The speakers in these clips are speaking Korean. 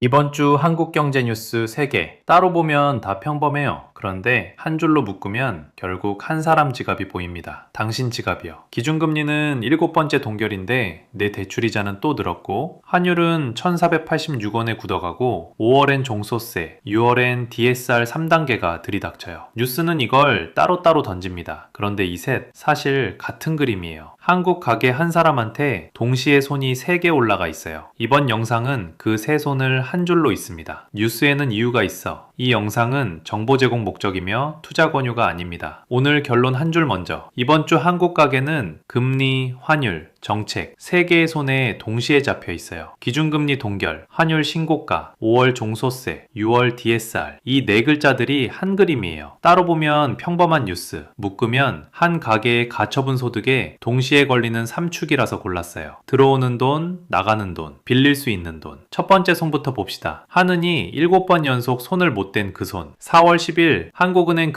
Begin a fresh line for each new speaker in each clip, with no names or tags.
이번 주 한국경제 뉴스 3개. 따로 보면 다 평범해요. 그런데 한 줄로 묶으면 결국 한 사람 지갑이 보입니다. 당신 지갑이요. 기준금리는 7번째 동결인데 내 대출이자는 또 늘었고, 환율은 1486원에 굳어가고, 5월엔 종소세, 6월엔 DSR 3단계가 들이닥쳐요. 뉴스는 이걸 따로따로 던집니다. 그런데 이 셋 사실 같은 그림이에요. 한국 가게 한 사람한테 동시에 손이 3개 올라가 있어요. 이번 영상은 그 세 손을 한 줄로 있습니다. 뉴스에는 이유가 있어. 이 영상은 정보 제공 목적이며 투자 권유가 아닙니다. 오늘 결론 한 줄 먼저. 이번 주 한국 가게는 금리, 환율, 정책 3개의 손에 동시에 잡혀 있어요. 기준금리 동결, 환율 신고가, 5월 종소세, 6월 DSR 이 네 글자들이 한 그림이에요. 따로 보면 평범한 뉴스, 묶으면 한 가게의 가처분 소득에 동시에 걸리는 3축이라서 골랐어요. 들어오는 돈, 나가는 돈, 빌릴 수 있는 돈. 첫 번째 손부터 봅시다. 한은이 7번 연속 손을 못 댄 그 손. 4월 10일 한국은행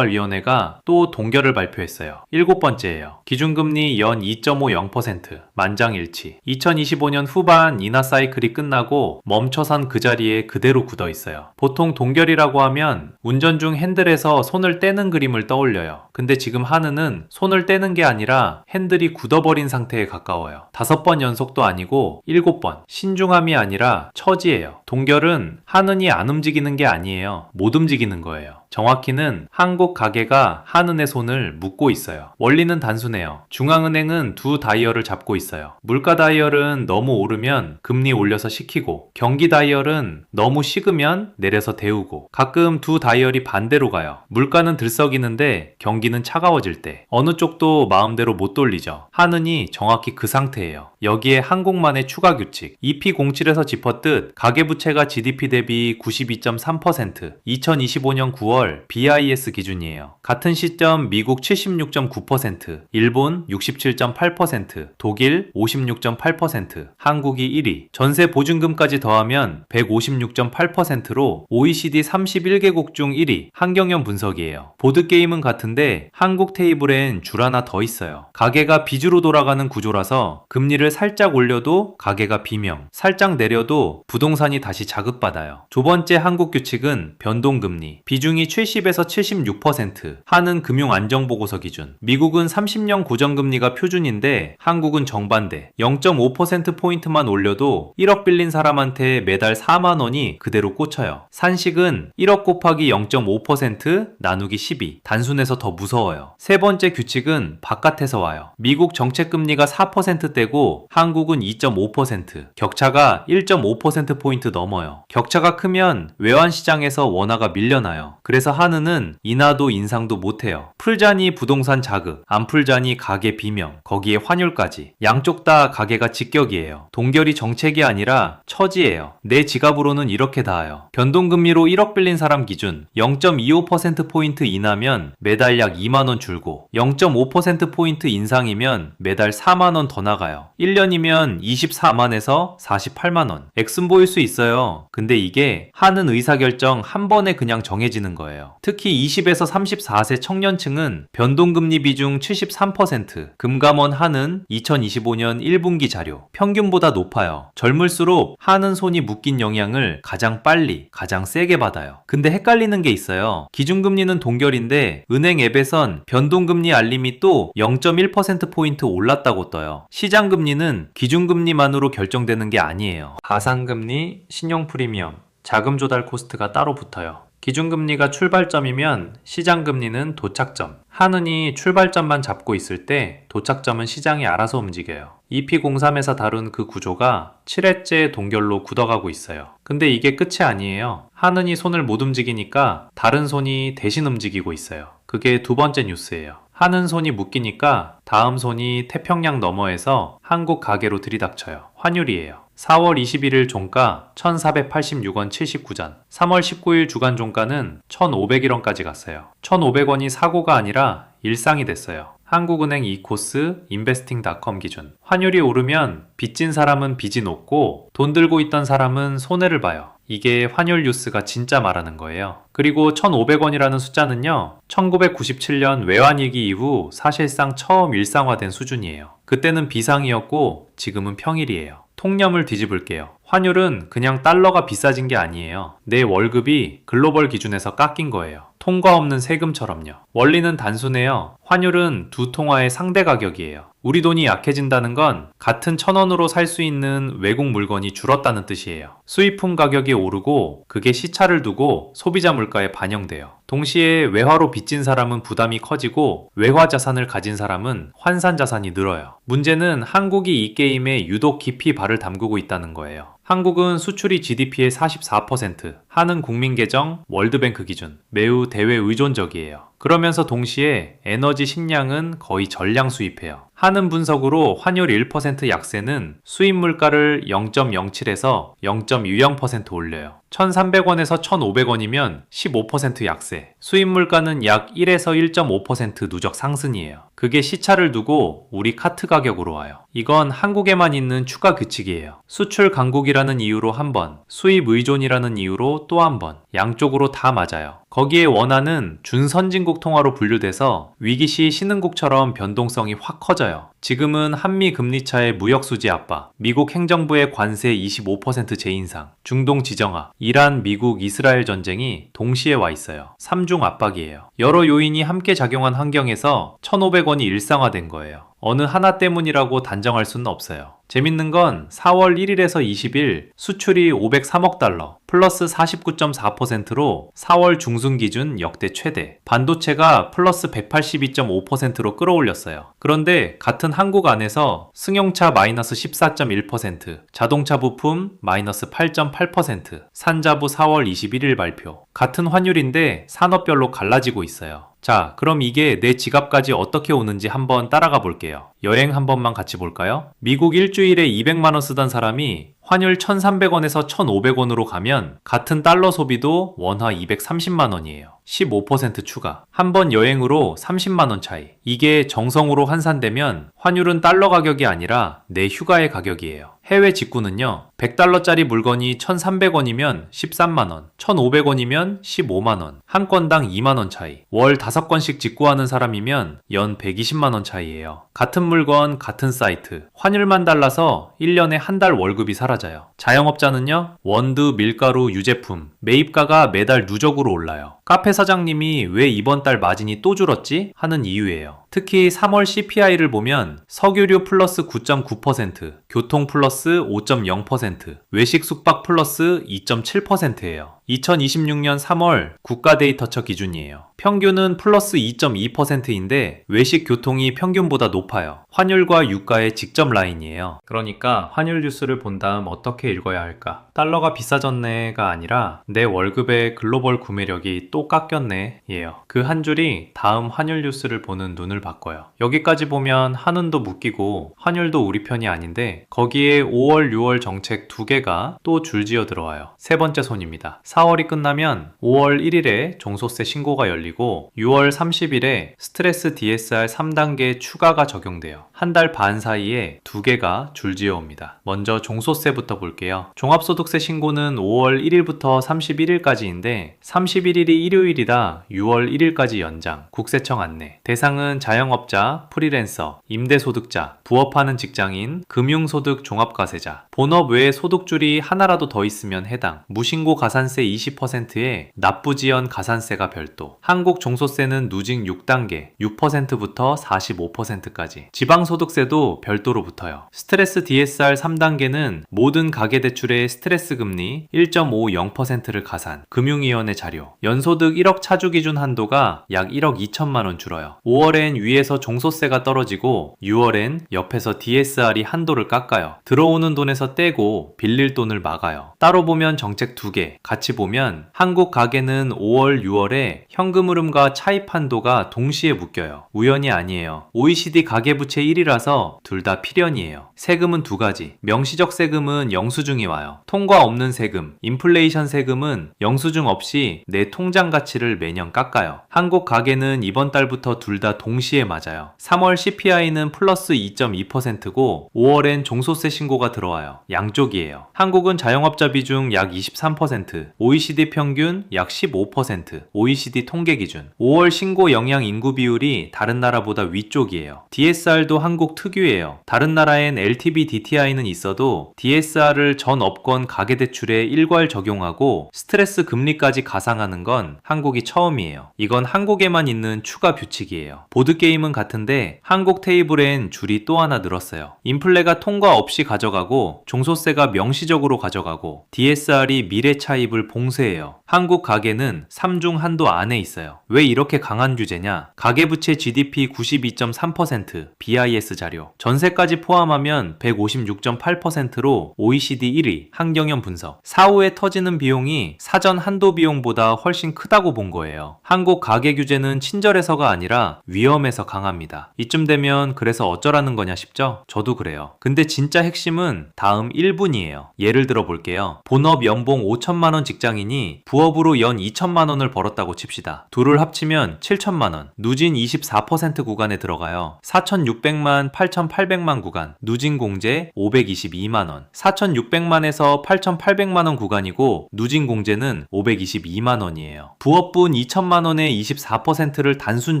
금융통화위원회가 또 동결을 발표했어요. 7번째예요. 기준금리 연 2.50% 만장일치. 2025년 후반 인하 사이클이 끝나고 멈춰선 그 자리에 그대로 굳어 있어요. 보통 동결이라고 하면 운전 중 핸들에서 손을 떼는 그림을 떠올려요. 근데 지금 한은은 손을 떼는 게 아니라 핸들이 굳어버린 상태에 가까워요. 5번 연속도 아니고 7번. 신중함이 아니라 처지예요. 동결은 한은이 안 움직이는 게 아니에요. 못 움직이는 거예요. 정확히는 한국 가게가 한은의 손을 묶고 있어요. 원리는 단순해요. 중앙은행은 두 다이얼을 잡고 있어요. 물가 다이얼은 너무 오르면 금리 올려서 식히고, 경기 다이얼은 너무 식으면 내려서 데우고, 가끔 두 다이얼이 반대로 가요. 물가는 들썩이는데 경기는 차가워질 때 어느 쪽도 마음대로 못 돌리죠. 한은이 정확히 그 상태예요. 여기에 한국만의 추가 규칙, EP07에서 짚었듯 가계부채가 GDP 대비 92.3%, 2025년 9월 BIS 기준이에요. 같은 시점 미국 76.9%, 일본 67.8%, 독일 56.8%, 한국이 1위. 전세 보증금까지 더하면 156.8%로 OECD 31개국 중 1위. 한경영 분석이에요. 보드게임은 같은데 한국 테이블엔 줄 하나 더 있어요. 가계가 빚으로 돌아가는 구조라서 금리를 살짝 올려도 가계가 비명, 살짝 내려도 부동산이 다시 자극받아요. 두 번째 한국 규칙은 변동금리. 비중이 70에서 76%. 한은 금융안정보고서 기준. 미국은 30년 고정금리가 표준인데 한국은 정반대. 0.5%포인트만 올려도 1억 빌린 사람한테 매달 4만 원이 그대로 꽂혀요. 산식은 1억 곱하기 0.5% 나누기 12. 단순해서 더 무서워요. 세 번째 규칙은 바깥에서 와요. 미국 정책금리가 4%대고 한국은 2.5%. 격차가 1.5%포인트 넘어요. 격차가 크면 외환시장에서 원화가 밀려나요. 그래서 한은은 인하도 인상도 못해요. 풀자니 부동산 자극, 안 풀자니 가계 비명, 거기에 환율까지. 양쪽 다 가계가 직격이에요. 동결이 정책이 아니라 처지예요. 내 지갑으로는 이렇게 닿아요. 변동금리로 1억 빌린 사람 기준 0.25%포인트 인하면 매달 약 2만원 줄고, 0.5%포인트 인상이면 매달 4만원 더 나가요. 1년이면 24만에서 48만원. 액순 보일 수 있어요. 근데 이게 한은 의사결정 한 번에 그냥 정해지는 거예요. 특히 20에서 34세 청년층은 변동금리 비중 73%, 금감원 한은 2025년 1분기 자료, 평균보다 높아요. 젊을수록 한은 손이 묶인 영향을 가장 빨리, 가장 세게 받아요. 근데 헷갈리는 게 있어요. 기준금리는 동결인데 은행 앱에선 변동금리 알림이 또 0.1%포인트 올랐다고 떠요. 시장금리는 기준금리만으로 결정되는 게 아니에요. 가상금리, 신용프리미엄, 자금 조달 코스트가 따로 붙어요. 기준금리가 출발점이면 시장금리는 도착점. 한은이 출발점만 잡고 있을 때 도착점은 시장이 알아서 움직여요. EP03에서 다룬 그 구조가 7회째 동결로 굳어가고 있어요. 근데 이게 끝이 아니에요. 한은이 손을 못 움직이니까 다른 손이 대신 움직이고 있어요. 그게 두 번째 뉴스예요. 한은 손이 묶이니까 다음 손이 태평양 너머에서 한국 가게로 들이닥쳐요. 환율이에요. 4월 21일 종가 1486원 79전, 3월 19일 주간 종가는 1501원까지 갔어요. 1500원이 사고가 아니라 일상이 됐어요. 한국은행 이코스, 인베스팅닷컴 기준. 환율이 오르면 빚진 사람은 빚이 높고 돈 들고 있던 사람은 손해를 봐요. 이게 환율 뉴스가 진짜 말하는 거예요. 그리고 1,500원이라는 숫자는요, 1997년 외환위기 이후 사실상 처음 일상화된 수준이에요. 그때는 비상이었고 지금은 평일이에요. 통념을 뒤집을게요. 환율은 그냥 달러가 비싸진 게 아니에요. 내 월급이 글로벌 기준에서 깎인 거예요. 통과 없는 세금처럼요. 원리는 단순해요. 환율은 두 통화의 상대 가격이에요. 우리 돈이 약해진다는 건 같은 1,000원으로 살 수 있는 외국 물건이 줄었다는 뜻이에요. 수입품 가격이 오르고 그게 시차를 두고 소비자 물가에 반영돼요. 동시에 외화로 빚진 사람은 부담이 커지고 외화 자산을 가진 사람은 환산 자산이 늘어요. 문제는 한국이 이 게임에 유독 깊이 발을 담그고 있다는 거예요. 한국은 수출이 GDP의 44%, 하는 국민계정, 월드뱅크 기준 매우 대외 의존적이에요. 그러면서 동시에 에너지 식량은 거의 전량 수입해요. 하는 분석으로 환율 1% 약세는 수입 물가를 0.07에서 0.20% 올려요. 1,300원에서 1,500원이면 15% 약세, 수입 물가는 약 1에서 1.5% 누적 상승이에요. 그게 시차를 두고 우리 카트 가격으로 와요. 이건 한국에만 있는 추가 규칙이에요. 수출 강국이라는 이유로 한 번, 수입 의존이라는 이유로 또 한 번, 양쪽으로 다 맞아요. 거기에 원화는 준선진국 통화로 분류돼서 위기시 신흥국처럼 변동성이 확 커져요. 지금은 한미 금리차의 무역수지 압박, 미국 행정부의 관세 25% 재인상, 중동 지정화, 이란, 미국, 이스라엘 전쟁이 동시에 와 있어요. 3중 압박이에요. 여러 요인이 함께 작용한 환경에서 1,500원이 일상화된 거예요. 어느 하나 때문이라고 단정할 수는 없어요. 재밌는 건 4월 1일에서 20일 수출이 503억 달러, 플러스 49.4%로 4월 중순 기준 역대 최대, 반도체가 플러스 182.5%로 끌어올렸어요. 그런데 같은 한국 안에서 승용차 마이너스 14.1%, 자동차 부품 마이너스 8.8%, 산자부 4월 21일 발표. 같은 환율인데 산업별로 갈라지고 있어요. 자, 그럼 이게 내 지갑까지 어떻게 오는지 한번 따라가 볼게요. 여행 한 번만 같이 볼까요? 미국 일주일에 200만원 쓰던 사람이 환율 1,300원에서 1,500원으로 가면 같은 달러 소비도 원화 230만원이에요. 15% 추가. 한 번 여행으로 30만원 차이. 이게 정성으로 환산되면 환율은 달러 가격이 아니라 내 휴가의 가격이에요. 해외 직구는요, 100달러짜리 물건이 1,300원이면 13만원, 1,500원이면 15만원, 한 건당 2만원 차이. 월 5건씩 직구하는 사람이면 연 120만원 차이예요. 같은 물건, 같은 사이트. 환율만 달라서 1년에 한 달 월급이 사라져요. 자영업자는요, 원두, 밀가루, 유제품, 매입가가 매달 누적으로 올라요. 카페 사장님이 왜 이번 달 마진이 또 줄었지? 하는 이유예요. 특히 3월 CPI를 보면 석유류 플러스 9.9%, 교통 플러스 5.0%, 외식 숙박 플러스 2.7%예요. 2026년 3월 국가데이터처 기준이에요. 평균은 플러스 2.2%인데 외식 교통이 평균보다 높아요. 환율과 유가의 직접 라인이에요. 그러니까 환율 뉴스를 본 다음 어떻게 읽어야 할까? 달러가 비싸졌네가 아니라 내 월급의 글로벌 구매력이 또 깎였네 예요. 그 한 줄이 다음 환율 뉴스를 보는 눈을 바꿔요. 여기까지 보면 한은도 묶이고 환율도 우리 편이 아닌데 거기에 5월, 6월 정책 두 개가 또 줄지어 들어와요. 세 번째 손입니다. 4월이 끝나면 5월 1일에 종소세 신고가 열리고 6월 30일에 스트레스 DSR 3단계 추가가 적용돼요. 한 달 반 사이에 두 개가 줄지어 옵니다. 먼저 종소세부터 볼게요. 종합소득세 신고는 5월 1일부터 31일까지인데 31일이 일요일이라 6월 1일까지 연장, 국세청 안내. 대상은 자영업자, 프리랜서, 임대소득자, 부업하는 직장인, 금융소득 종합과세자. 본업 외에 소득줄이 하나라도 더 있으면 해당. 무신고 가산세 20%에 납부지연 가산세가 별도. 한국 종소세는 누직 6단계, 6%부터 45%까지. 지방소득세도 별도로 붙어요. 스트레스 DSR 3단계는 모든 가계대출의 스트레스 금리 1.50%를 가산. 금융위원회 자료. 연소득 1억 차주 기준 한도가 약 1억 2천만원 줄어요. 5월엔 위에서 종소세가 떨어지고 6월엔 옆에서 DSR이 한도를 깎아요. 들어오는 돈에서 떼고 빌릴 돈을 막아요. 따로 보면 정책 두 개, 같이 보면 한국 가계는 5월, 6월에 현금 흐름과 차입 한도가 동시에 묶여요. 우연이 아니에요. OECD 가계부채 1위라서 둘 다 필연이에요. 세금은 두 가지. 명시적 세금은 영수증이 와요. 통과 없는 세금, 인플레이션 세금은 영수증 없이 내 통장 가치를 매년 깎아요. 한국 가계는 이번 달부터 둘 다 동시에 맞아요. 3월 CPI는 플러스 2.2%고 5월엔 종소세 신고가 들어와요. 양쪽이에요. 한국은 자영업자 비중 약 23%, OECD 평균 약 15%, OECD 통계 세계 기준. 5월 신고 영양 인구 비율이 다른 나라보다 위쪽이에요. DSR도 한국 특유예요. 다른 나라엔 LTV DTI는 있어도 DSR을 전 업권 가계대출에 일괄 적용하고 스트레스 금리까지 가상하는 건 한국이 처음이에요. 이건 한국에만 있는 추가 규칙이에요. 보드게임은 같은데 한국 테이블엔 줄이 또 하나 늘었어요. 인플레가 통과 없이 가져가고 종소세가 명시적으로 가져가고 DSR이 미래 차입을 봉쇄해요. 한국 가계는 3중 한도 안에 있어요. 왜 이렇게 강한 규제냐? 가계부채 GDP 92.3%, BIS 자료. 전세까지 포함하면 156.8%로 OECD 1위, 한경연 분석. 사후에 터지는 비용이 사전 한도 비용보다 훨씬 크다고 본 거예요. 한국 가계 규제는 친절해서가 아니라 위험해서 강합니다. 이쯤 되면 그래서 어쩌라는 거냐 싶죠? 저도 그래요. 근데 진짜 핵심은 다음 1분이에요. 예를 들어 볼게요. 본업 연봉 5천만 원 직장인이 부업으로 연 2천만 원을 벌었다고 칩시다. 둘을 합치면 7천만 원. 누진 24% 구간에 들어가요. 4,600만, 8,800만 구간. 누진 공제 522만 원. 4,600만에서 8,800만 원 구간이고 누진 공제는 522만 원이에요. 부업분 2천만 원에 24%를 단순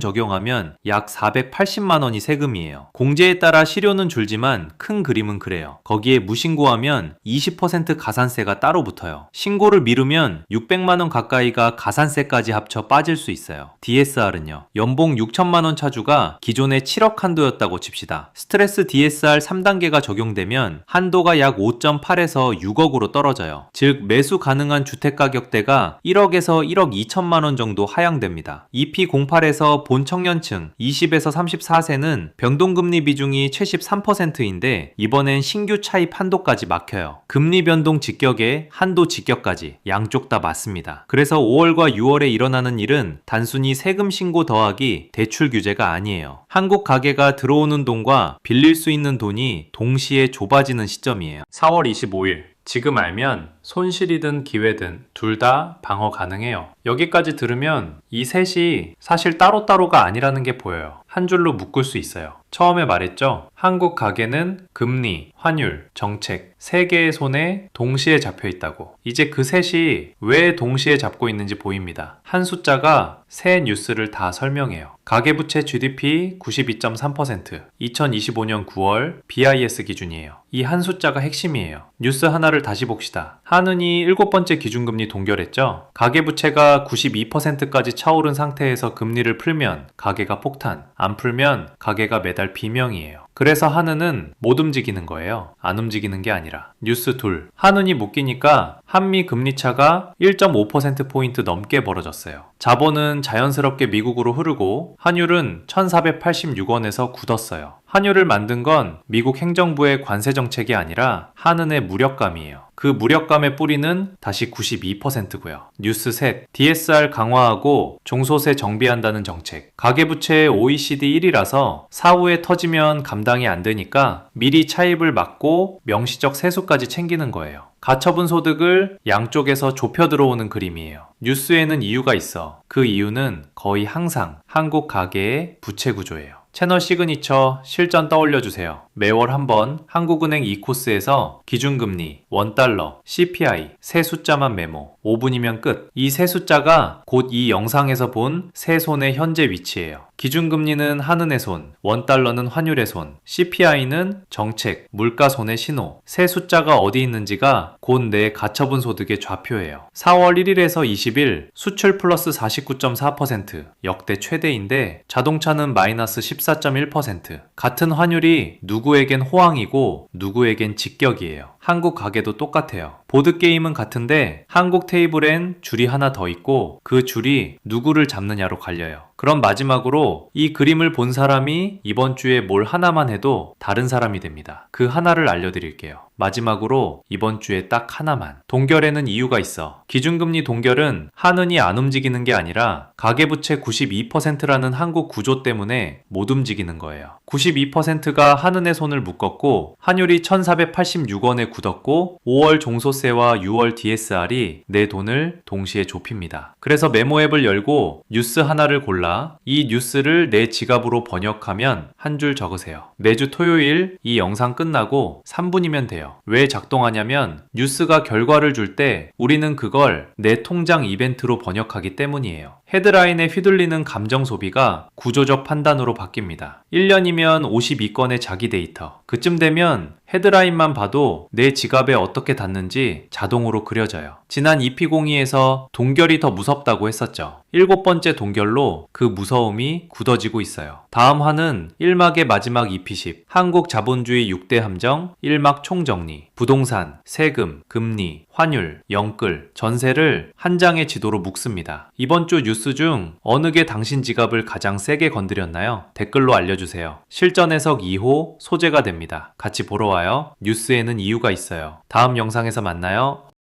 적용하면 약 480만 원이 세금이에요. 공제에 따라 실효는 줄지만 큰 그림은 그래요. 거기에 무신고하면 20% 가산세가 따로 붙어요. 신고를 미루면 600만 원 가까이가 가산세까지 합쳐 빠질 수 있어요. DSR은요. 연봉 6천만 원 차주가 기존에 7억 한도였다고 칩시다. 스트레스 DSR 3단계가 적용되면 한도가 약 5.8에서 6억으로 떨어져요. 즉 매수 가능한 주택가격대가 1억에서 1억 2천만 원 정도 하향됩니다. EP08에서 본 청년층 20에서 34세는 변동금리 비중이 73%인데 이번엔 신규 차입 한도까지 막혀요. 금리 변동 직격에 한도 직격까지 양쪽 다 맞습니다. 그래서 5월과 6월에 일어나는 일은 단순히 세금 신고 더하기 대출 규제가 아니에요. 한국 가계가 들어오는 돈과 빌릴 수 있는 돈이 동시에 좁아지는 시점이에요. 4월 25일. 지금 알면 손실이든 기회든 둘 다 방어 가능해요. 여기까지 들으면 이 셋이 사실 따로따로가 아니라는 게 보여요. 한 줄로 묶을 수 있어요. 처음에 말했죠. 한국 가계는 금리, 환율, 정책 세 개의 손에 동시에 잡혀 있다고. 이제 그 셋이 왜 동시에 잡고 있는지 보입니다. 한 숫자가 새 뉴스를 다 설명해요. 가계부채 GDP 92.3%, 2025년 9월 BIS 기준이에요. 이 한 숫자가 핵심이에요. 뉴스 하나를 다시 봅시다. 한은이 7번째 기준금리 동결했죠? 가계부채가 92%까지 차오른 상태에서 금리를 풀면 가계가 폭탄, 안 풀면 가계가 매달 비명이에요. 그래서 한은은 못 움직이는 거예요. 안 움직이는 게 아니라. 뉴스 둘. 한은이 못 끼니까 한미 금리차가 1.5%포인트 넘게 벌어졌어요. 자본은 자연스럽게 미국으로 흐르고 환율은 1486원에서 굳었어요. 환율을 만든 건 미국 행정부의 관세 정책이 아니라 한은의 무력감이에요. 그 무력감의 뿌리는 다시 92%고요. 뉴스 셋. DSR 강화하고 종소세 정비한다는 정책. 가계부채 OECD 1위라서 사후에 터지면 감당이 안 되니까 미리 차입을 막고 명시적 세수까지 챙기는 거예요. 가처분 소득을 양쪽에서 좁혀 들어오는 그림이에요. 뉴스에는 이유가 있어. 그 이유는 거의 항상 한국 가계의 부채 구조예요. 채널 시그니처 실전 떠올려주세요. 매월 한번 한국은행 이코스에서 기준금리, 원달러, CPI 세 숫자만 메모. 5분이면 끝. 이 세 숫자가 곧 이 영상에서 본 세 손의 현재 위치예요. 기준금리는 한은의 손, 원달러는 환율의 손, CPI는 정책, 물가손의 신호. 세 숫자가 어디 있는지가 곧 내 가처분 소득의 좌표예요. 4월 1일에서 20일 수출 플러스 49.4%, 역대 최대인데 자동차는 마이너스 14.1%. 같은 환율이 누구에겐 호황이고 누구에겐 직격이에요. 한국 가게도 똑같아요. 보드게임은 같은데 한국 테이블엔 줄이 하나 더 있고 그 줄이 누구를 잡느냐로 갈려요. 그럼 마지막으로 이 그림을 본 사람이 이번 주에 뭘 하나만 해도 다른 사람이 됩니다. 그 하나를 알려드릴게요. 마지막으로 이번 주에 딱 하나만. 동결에는 이유가 있어. 기준금리 동결은 한은이 안 움직이는 게 아니라 가계부채 92%라는 한국 구조 때문에 못 움직이는 거예요. 92%가 한은의 손을 묶었고 환율이 1486원에 굳었고 5월 종소세와 6월 DSR이 내 돈을 동시에 좁힙니다. 그래서 메모 앱을 열고 뉴스 하나를 골라 이 뉴스를 내 지갑으로 번역하면 한 줄 적으세요. 매주 토요일 이 영상 끝나고 3분이면 돼요. 왜 작동하냐면 뉴스가 결과를 줄 때 우리는 그걸 내 통장 이벤트로 번역하기 때문이에요. 헤드라인에 휘둘리는 감정 소비가 구조적 판단으로 바뀝니다. 1년이면 52건의 자기 데이터. 그쯤 되면 헤드라인만 봐도 내 지갑에 어떻게 닿는지 자동으로 그려져요. 지난 EP02에서 동결이 더 무섭다고 했었죠. 7번째 동결로 그 무서움이 굳어지고 있어요. 다음 화는 1막의 마지막 EP10, 한국 자본주의 6대 함정, 1막 총정리, 부동산, 세금, 금리, 환율, 영끌, 전세를 한 장의 지도로 묶습니다. 이번 주 뉴스 중 어느 게 당신 지갑을 가장 세게 건드렸나요? 댓글로 알려주세요. 실전 해석 2호 소재가 됩니다. 같이 보러 와요. 뉴스에는 이유가 있어요. 다음 영상에서 만나요.